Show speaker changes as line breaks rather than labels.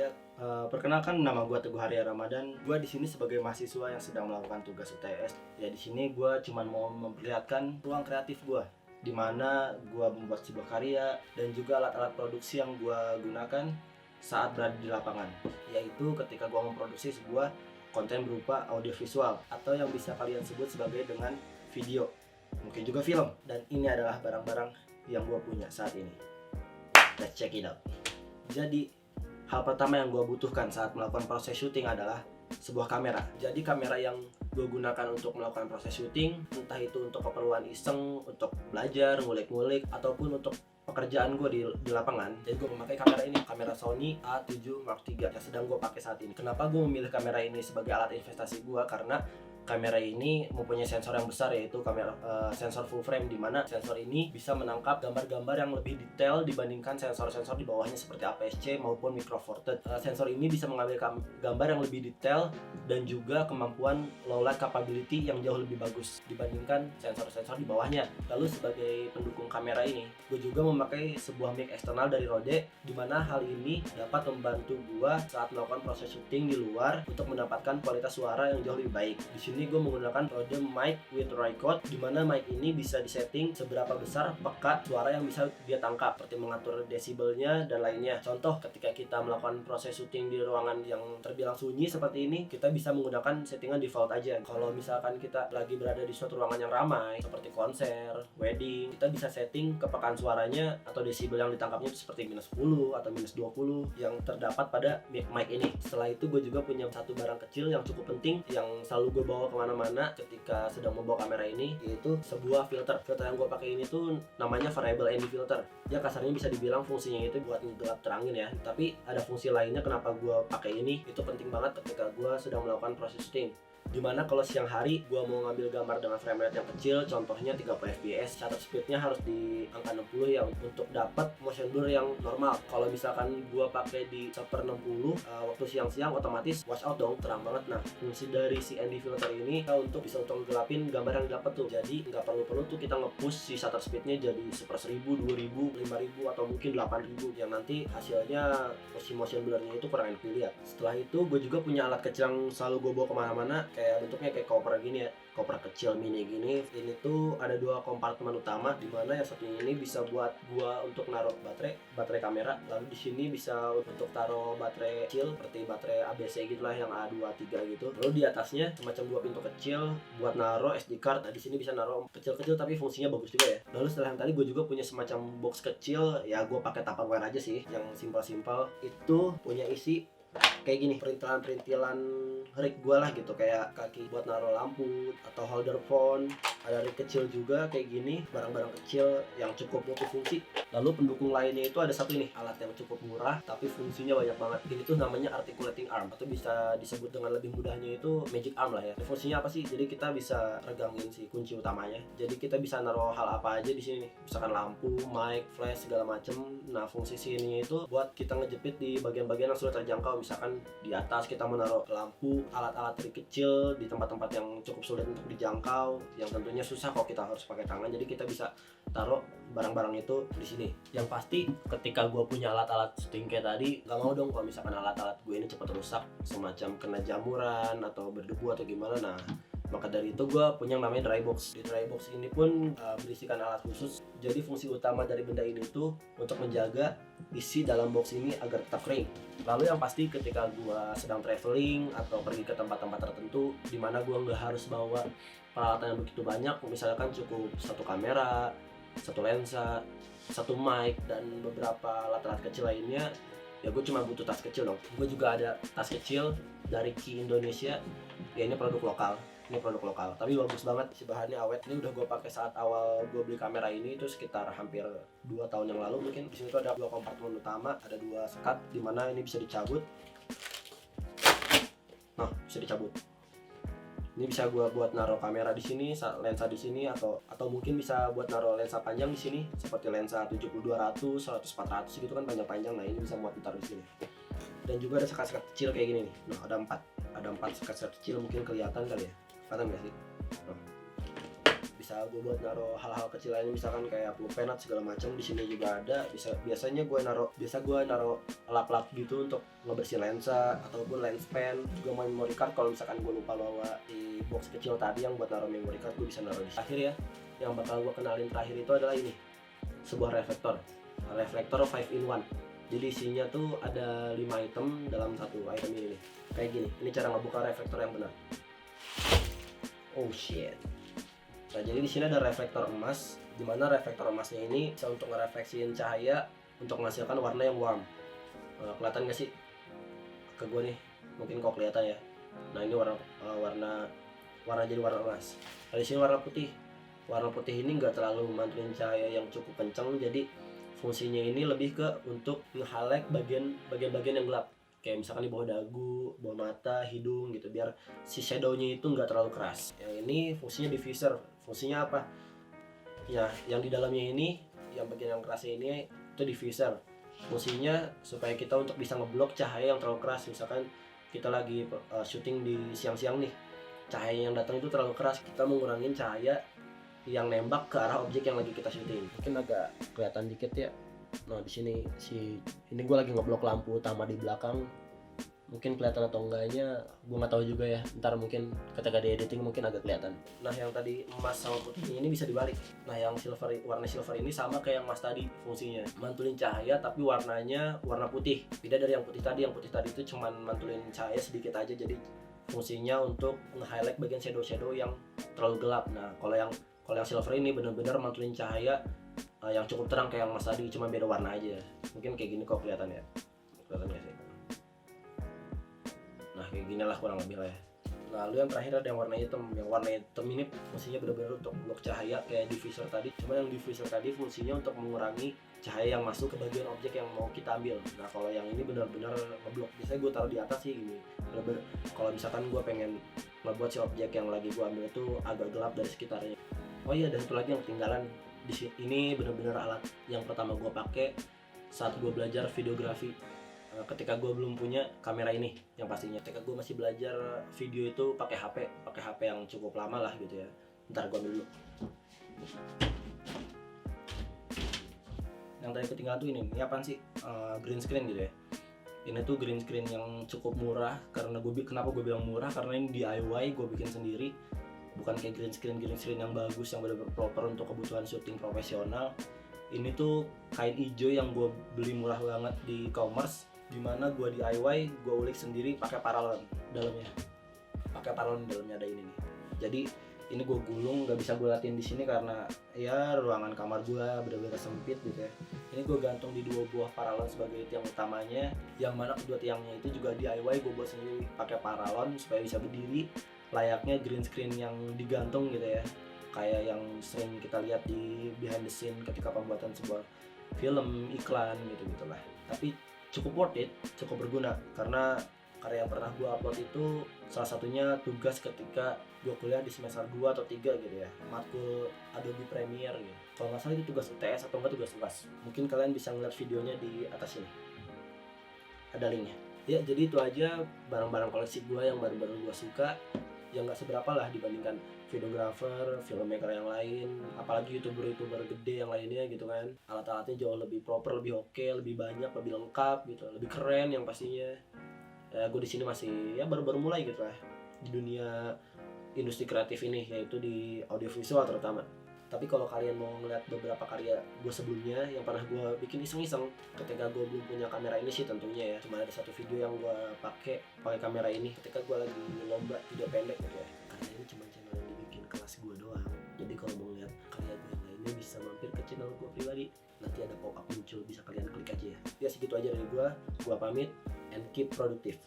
Ya, perkenalkan nama gue Teguh Haria Ramadan. Gue di sini sebagai mahasiswa yang sedang melakukan tugas UTS. Ya di sini gue cuma mau memperlihatkan ruang kreatif gue, di mana gue membuat sebuah karya dan juga alat-alat produksi yang gue gunakan saat berada di lapangan. Yaitu ketika gue memproduksi sebuah konten berupa audiovisual atau yang bisa kalian sebut sebagai dengan video, mungkin juga film. Dan ini adalah barang-barang yang gue punya saat ini. Let's check it out. Jadi hal pertama yang gue butuhkan saat melakukan proses syuting adalah sebuah kamera. Jadi kamera yang gue gunakan untuk melakukan proses syuting, entah itu untuk keperluan iseng, untuk belajar, ngulik-ngulik, ataupun untuk pekerjaan gue di lapangan. Jadi gue memakai kamera ini, kamera Sony A7 Mark III yang sedang gue pakai saat ini. Kenapa gue memilih kamera ini sebagai alat investasi gue? Karena kamera ini mempunyai sensor yang besar, yaitu kamera sensor full frame, di mana sensor ini bisa menangkap gambar-gambar yang lebih detail dibandingkan sensor-sensor di bawahnya seperti APS-C maupun Micro Four Thirds. Sensor ini bisa mengambil gambar yang lebih detail dan juga kemampuan low light capability yang jauh lebih bagus dibandingkan sensor-sensor di bawahnya. Lalu sebagai pendukung kamera ini, gue juga memakai sebuah mic eksternal dari Rode, di mana hal ini dapat membantu gue saat melakukan proses syuting di luar untuk mendapatkan kualitas suara yang jauh lebih baik. Di sini gue menggunakan Rode mic with record, di mana mic ini bisa disetting seberapa besar peka suara yang bisa dia tangkap, seperti mengatur desibelnya dan lainnya. Contoh, ketika kita melakukan proses syuting di ruangan yang terbilang sunyi seperti ini, kita bisa menggunakan settingan default aja. Kalau misalkan kita lagi berada di suatu ruangan yang ramai seperti konser, wedding, kita bisa setting kepekaan suaranya atau desibel yang ditangkapnya itu seperti -10 atau -20 yang terdapat pada mic ini. Setelah itu gue juga punya satu barang kecil yang cukup penting yang selalu gue bawa kemana-mana ketika sedang membawa kamera ini, yaitu sebuah filter. Filter yang gue pakai ini tuh namanya variable ND filter. Ya kasarnya bisa dibilang fungsinya itu buat ngegelap terangin ya, tapi ada fungsi lainnya kenapa gue pakai ini. Itu penting banget ketika gue sedang melakukan proses syuting, dimana kalau siang hari gue mau ngambil gambar dengan frame rate yang kecil, contohnya 30 fps, shutter speednya harus di angka 60 ya untuk dapat motion blur yang normal. Kalau misalkan gue pakai di 1/60 waktu siang-siang, otomatis wash out dong, terang banget. Nah, fungsi dari si ND filter ini untuk bisa untuk gelapin gambar yang dapat tuh. Jadi nggak perlu tuh kita nge-push si shutter speednya jadi 1000, 2000, 5000 atau mungkin 8000 yang nanti hasilnya si motion blurnya itu kurang enak dilihat. Setelah itu gue juga punya alat kecil yang selalu gue bawa kemana-mana, kayak bentuknya kayak koper gini ya, koper kecil mini gini. Ini tuh ada dua kompartemen utama, dimana yang satunya ini bisa buat gua untuk naruh baterai kamera, lalu di sini bisa untuk taruh baterai kecil seperti baterai ABC gitulah yang A2 A3 gitu. Lalu di atasnya semacam dua pintu kecil buat naruh SD card. Nah, di sini bisa naruh kecil-kecil tapi fungsinya bagus juga ya. Lalu setelah yang tadi gue juga punya semacam box kecil, ya gue pakai Tupperware aja sih, yang simpel-simpel. Itu punya isi kayak gini, perintilan rig gue lah gitu, kayak kaki buat naruh lampu atau holder phone. Ada rig kecil juga kayak gini, barang-barang kecil yang cukup multifungsi. Lalu pendukung lainnya itu ada satu ini, alat yang cukup murah tapi fungsinya banyak banget. Ini tuh namanya articulating arm, atau bisa disebut dengan lebih mudahnya itu magic arm lah ya. Fungsinya apa sih? Jadi kita bisa regangin si kunci utamanya. Jadi kita bisa naruh hal apa aja di sini nih, misalkan lampu, mic, flash, segala macem. Nah, fungsi sini itu buat kita ngejepit di bagian-bagian yang sudah terjangkau. Misalkan di atas kita menaruh lampu, alat-alat trik kecil di tempat-tempat yang cukup sulit untuk dijangkau, yang tentunya susah kalau kita harus pakai tangan. Jadi kita bisa taruh barang-barang itu di sini. Yang pasti ketika gue punya alat-alat syuting kayak tadi, gak mau dong kalau misalkan alat-alat gue ini cepat rusak, semacam kena jamuran atau berdebu atau gimana. Nah, maka dari itu gue punya yang namanya dry box. Di dry box ini pun berisikan alat khusus. Jadi fungsi utama dari benda ini tuh untuk menjaga isi dalam box ini agar tetap kering. Lalu yang pasti ketika gue sedang traveling atau pergi ke tempat-tempat tertentu di mana gue nggak harus bawa peralatan yang begitu banyak, misalkan cukup satu kamera, satu lensa, satu mic, dan beberapa alat-alat kecil lainnya, ya gue cuma butuh tas kecil dong. Gue juga ada tas kecil dari Ki Indonesia, ya ini produk lokal. Ini produk lokal, tapi bagus banget, si bahannya awet. Ini udah gue pakai saat awal gue beli kamera ini, itu sekitar hampir 2 tahun yang lalu mungkin. Di sini tuh ada 2 kompartemen utama, ada 2 sekat, dimana ini bisa dicabut. Nah, bisa dicabut. Ini bisa gue buat naruh kamera di sini, lensa di sini, atau mungkin bisa buat naruh lensa panjang di sini, seperti lensa 70-200, 100-400 gitu kan, panjang-panjang. Nah, ini bisa buat ditaruh di sini. Dan juga ada sekat-sekat kecil kayak gini nih. Nah, ada 4 sekat-sekat kecil, mungkin kelihatan kali ya. Kelihatan nggak sih? Nah, bisa bisa gue buat naruh hal-hal kecil lainnya, misalkan kayak pulpen segala macam. Di sini juga ada. Biasanya gue naruh lap-lap gitu untuk ngebersihin lensa ataupun lens pen. Juga memory card kalau misalkan gue lupa bawa di box kecil tadi yang buat naruh memory card, gue bisa naruh di akhir ya. Yang bakal gue kenalin terakhir itu adalah ini, sebuah reflektor 5 in 1. Jadi isinya tuh ada 5 item dalam satu item ini nih. Kayak gini. Ini cara ngebuka reflektor yang benar. Oh shit. Nah, jadi di sini ada reflektor emas, di mana reflektor emasnya ini bisa untuk ngerefleksiin cahaya untuk menghasilkan warna yang warm. Kelihatan gak sih ke gue nih? Mungkin kok kelihatan ya. Nah, ini warna jadi warna emas. Nah, di sini warna putih. Warna putih ini nggak terlalu memantulin cahaya yang cukup kencang, jadi fungsinya ini lebih ke untuk nge-highlight bagian-bagian yang gelap. Kayak misalkan di bawah dagu, bawah mata, hidung gitu, biar si shadownya itu nggak terlalu keras. Yang ini fungsinya diffuser. Fungsinya apa? Ya, yang di dalamnya ini, yang bagian yang kerasnya ini itu diffuser. Fungsinya supaya kita untuk bisa ngeblok cahaya yang terlalu keras. Misalkan kita lagi syuting di siang-siang nih, cahaya yang datang itu terlalu keras, kita mengurangin cahaya yang nembak ke arah objek yang lagi kita syuting. Mungkin agak kelihatan dikit ya. Nah, di sini ini gue lagi ngeblok lampu utama di belakang. Mungkin kelihatan atau enggaknya gue nggak tahu juga ya. Ntar mungkin ketika di editing mungkin agak kelihatan. Nah, yang tadi emas sama putih ini bisa dibalik. Nah, yang warna silver ini sama kayak yang emas tadi fungsinya, mantulin cahaya tapi warnanya warna putih. Beda dari yang putih tadi. Yang putih tadi itu cuman mantulin cahaya sedikit aja, jadi fungsinya untuk nge-highlight bagian shadow yang terlalu gelap. Nah, kalau yang silver ini benar-benar mantulin cahaya yang cukup terang kayak yang emas tadi, cuma beda warna aja. Mungkin kayak gini kok kelihatan ya. Kelihatan ya sih. Nah, kayak gini lah kurang lebih lah ya. Lalu yang terakhir ada yang warna hitam. Yang warna hitam ini fungsinya benar-benar untuk blok cahaya kayak diffuser tadi. Cuma yang diffuser tadi fungsinya untuk mengurangi cahaya yang masuk ke bagian objek yang mau kita ambil. Nah, kalau yang ini benar-benar ngeblok. Biasanya gue taruh di atas sih gini. Benar-benar kalau misalkan gue pengen ngebuat si objek yang lagi gue ambil itu agak gelap dari sekitarnya. Oh iya, ada satu lagi yang ketinggalan. Di sini ini benar-benar alat yang pertama gue pakai saat gue belajar videografi. Ketika gue belum punya kamera ini, yang pastinya ketika gue masih belajar video itu pakai HP yang cukup lama lah gitu ya. Ntar gue ambil dulu. Yang tadi ketinggalan tuh ini apaan sih? Green screen gitu ya. Ini tuh green screen yang cukup murah. Karena kenapa gue bilang murah? Karena ini DIY, gue bikin sendiri. Bukan kayak green screen yang bagus, yang benar-benar proper untuk kebutuhan syuting profesional. Ini tuh kain hijau yang gue beli murah banget di e-commerce, dimana gue DIY, gue ulik sendiri pakai paralon dalamnya. Ada ini nih. Jadi ini gue gulung, nggak bisa gue latihan di sini karena ya ruangan kamar gue benar-benar sempit gitu ya. Ini gue gantung di 2 buah paralon sebagai tiang utamanya, yang mana kedua tiangnya itu juga DIY gue buat sendiri pakai paralon supaya bisa berdiri layaknya green screen yang digantung gitu ya, kayak yang sering kita lihat di behind the scene ketika pembuatan sebuah film, iklan gitu-gitulah. Tapi cukup worth it, cukup berguna, karena karya yang pernah gue upload itu salah satunya tugas ketika gue kuliah di semester 2 atau 3 gitu ya, matkul Adobe Premiere gitu. Kalau nggak salah itu tugas UTS atau enggak tugas UAS. Mungkin kalian bisa ngeliat videonya di atas ini, ada linknya. Ya, jadi itu aja barang-barang koleksi gue yang baru-baru gue suka, yang nggak seberapa lah dibandingkan videographer, filmmaker yang lain, apalagi youtuber gede yang lainnya gitu kan. Alat-alatnya jauh lebih proper, lebih oke, lebih banyak, lebih lengkap gitu, lebih keren yang pastinya. Ya, gue di sini masih ya baru-baru mulai gitu lah di dunia industri kreatif ini, yaitu di audiovisual terutama. Tapi kalau kalian mau ngeliat beberapa karya gue sebelumnya yang pernah gue bikin iseng-iseng ketika gue belum punya kamera ini sih tentunya ya, cuma ada satu video yang gue pakai kamera ini ketika gue lagi lomba video pendek gitu ya. Karena ini cuma channel yang dibikin kelas gue doang, jadi kalau mau ngeliat karya gue yang lainnya bisa mampir ke channel gue pribadi. Nanti ada pop up muncul, bisa kalian klik aja ya. Ya segitu aja dari gue pamit and keep productive.